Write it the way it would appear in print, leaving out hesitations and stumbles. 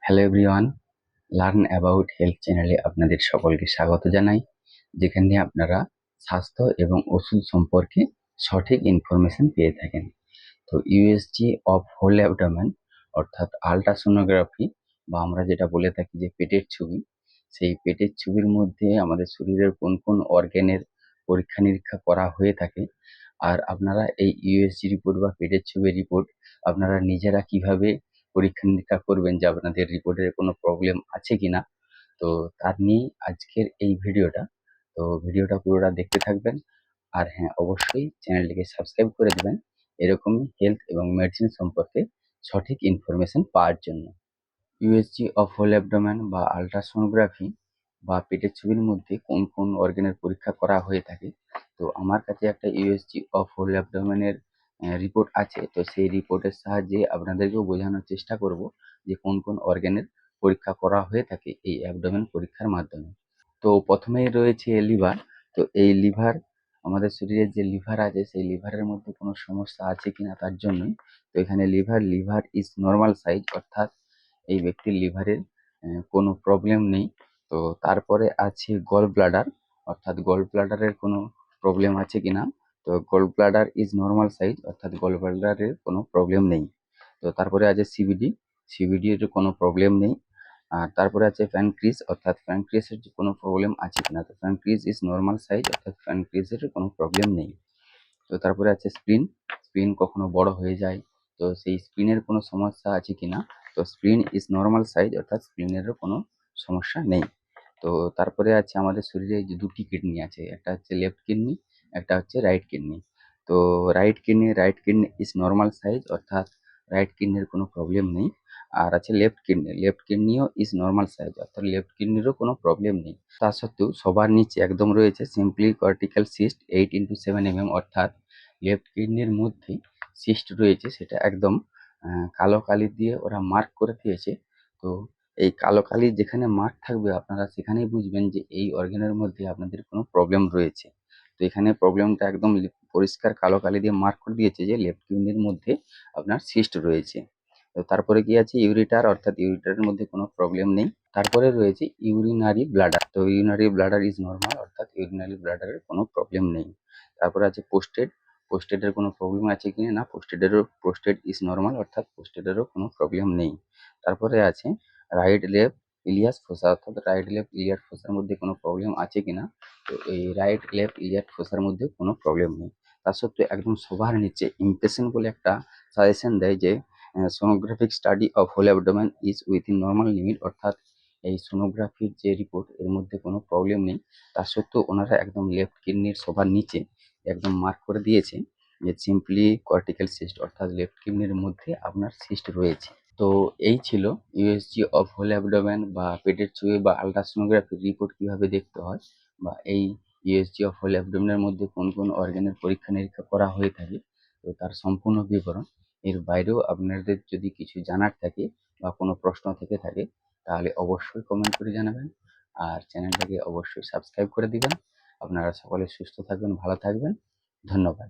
Hello everyone, learn about health চ্যানেলে আপনাদের সকলকে স্বাগত জানাই, যেখানে আপনারা স্বাস্থ্য এবং ওষুধ সম্পর্কে সঠিক ইনফরমেশন পেয়ে থাকেন। তো ইউএসজি অফ হোল অ্যাবডোমেন অর্থাৎ আল্ট্রাসোনোগ্রাফি বা আমরা যেটা বলে থাকি যে পেটের ছবি, সেই পেটের ছবির মধ্যে আমাদের শরীরের কোন কোন অর্গ্যানের পরীক্ষা নিরীক্ষা করা হয়ে থাকে। আর আপনারা এই ইউএসজি রিপোর্ট বা পেটের ছবির রিপোর্ট আপনারা নিজেরা কিভাবে পরীক্ষা নিরীক্ষা করবেন যে আপনাদের রিপোর্টের কোনো প্রবলেম আছে কিনা, তো তার নিয়েই আজকের এই ভিডিওটা। তো ভিডিওটা পুরোটা দেখতে থাকবেন। আর হ্যাঁ, অবশ্যই চ্যানেলটিকে সাবস্ক্রাইব করে দেবেন এরকমই হেলথ এবং মেডিসিন সম্পর্কে সঠিক ইনফরমেশন পাওয়ার জন্য। ইউএসজি অফ হোল অ্যাবডোমেন বা আল্ট্রাসোনোগ্রাফি বা পেটের ছবির মধ্যে কোন কোন অর্গানের পরীক্ষা করা হয়ে থাকে। তো আমার কাছে একটা ইউএসজি অফ হোল অ্যাবডোমেনের রিপোর্ট আছে। তো সেই রিপোর্টের সাহায্যে আপনাদেরকেও বোঝানোর চেষ্টা করব যে কোন কোন অর্গানের পরীক্ষা করা হয়ে থাকে এই অ্যাবডোমেন পরীক্ষার মাধ্যমে। তো প্রথমেই রয়েছে লিভার। তো এই লিভার, আমাদের শরীরের যে লিভার আছে সেই লিভারের মধ্যে কোনো সমস্যা আছে কিনা তার জন্যই। তো এখানে লিভার ইজ নর্মাল সাইজ, অর্থাৎ এই ব্যক্তির লিভারের কোনো প্রবলেম নেই। তো তারপরে আছে গল ব্লাডার, অর্থাৎ গল ব্লাডারের কোনো প্রবলেম আছে কিনা। তো gall bladder is normal size, অর্থাৎ গল ব্লাডারের কোনো প্রবলেম নেই। তো তারপরে আছে সিবিডির কোনো প্রবলেম নেই। আর তারপরে আছে প্যানক্রিস, অর্থাৎ প্যানক্রিয়াসের কোনো প্রবলেম আছে কিনা। তো প্যানক্রিস ইজ নর্মাল সাইজ, অর্থাৎ প্যানক্রিয়াসের কোনো প্রবলেম নেই। তো তারপরে আছে স্প্লিন কখনো বড় হয়ে যায়, তো সেই স্প্লিনের কোনো সমস্যা আছে কিনা। তো স্প্লিন ইজ নর্মাল সাইজ, অর্থাৎ স্প্লিনেরও কোনো সমস্যা নেই। তো তারপরে আছে আমাদের শরীরে যে দুটি কিডনি আছে, একটা হচ্ছে লেফট কিডনি, একটা হচ্ছে রাইট কিডনি। তো right kidney is normal size, অর্থাৎ রাইট কিডনির কোনো প্রবলেম নেই। আর আছে লেফট কিডনিও ইজ নর্মাল সাইজ, অর্থাৎ লেফট কিডনিরও কোনো প্রবলেম নেই। তা সত্ত্বেও সবার নিচে একদম রয়েছে simply cortical cyst 8x7 mm, অর্থাৎ লেফট কিডনির মধ্যে সিস্ট রয়েছে, সেটা একদম কালো কালি দিয়ে ওরা মার্ক করে দিয়েছে। তো এই কালো কালি যেখানে মার্ক থাকবে আপনারা সেখানেই বুঝবেন যে এই অর্গানের মধ্যে আপনাদের কোনো প্রবলেম রয়েছে। তো এখানে প্রবলেমটা একদম পরিষ্কার কালো কালি দিয়ে মার্ক করে দিয়েছে যে লেফট কিডনির মধ্যে আপনার সিস্ট রয়েছে। তো তারপরে কি আছে ইউরিটার, অর্থাৎ ইউরিটারের মধ্যে কোনো প্রবলেম নেই। তারপরে রয়েছে ইউরিনারি ব্লাডার। তো ইউরিনারি ব্লাডার ইজ নর্মাল, অর্থাৎ ইউরিনারি ব্লাডারের কোনো প্রবলেম নেই। তারপরে আছে পোস্টেটের কোনো প্রবলেম আছে কি না, পোস্টেট ইজ নর্মাল, অর্থাৎ পোস্টেটেরও কোনো প্রবলেম নেই। তারপরে আছে রাইট লেফট ইলিয়াস ফোসা, অর্থাৎ রাইট লেফট ইলিয়ার ফোসার মধ্যে কোনো প্রবলেম আছে কিনা। তো এই রাইট লেফট ইলিয়ার ফোসার মধ্যে কোনো প্রবলেম নেই। তা সত্ত্বেও একদম সবার নিচে ইমপ্রেশন বলে একটা সাজেশন দেয় যে sonographic study of whole abdomen is within normal limit, অর্থাৎ এই সোনোগ্রাফির যে রিপোর্ট এর মধ্যে কোনো প্রবলেম নেই। তা সত্ত্বেও ওনারা একদম লেফট কিডনির সবার নিচে একদম মার্ক করে দিয়েছে যে সিম্পলি কর্টিক্যাল সিস্ট, অর্থাৎ লেফট কিডনির মধ্যে আপনার সিস্ট রয়েছে। তো এই ছিল ইউএসজি অফ হোল অ্যাবডোমেন বা পেটের ছবি বা আল্ট্রাসোনোগ্রাফির রিপোর্ট কিভাবে দেখতে হয়, বা এই ইউএসজি অফ হোল অ্যাবডোমেনের মধ্যে কোন কোন অর্গানের পরীক্ষা নিরীক্ষা করা হয়ে থাকে, তো তার সম্পূর্ণ বিবরণ। এর বাইরেও আপনাদের যদি কিছু জানার থাকে বা কোনো প্রশ্ন থেকে থাকে তাহলে অবশ্যই কমেন্ট করে জানাবেন। আর চ্যানেলটাকে অবশ্যই সাবস্ক্রাইব করে দিবেন। আপনারা সকলে সুস্থ থাকবেন, ভালো থাকবেন। ধন্যবাদ।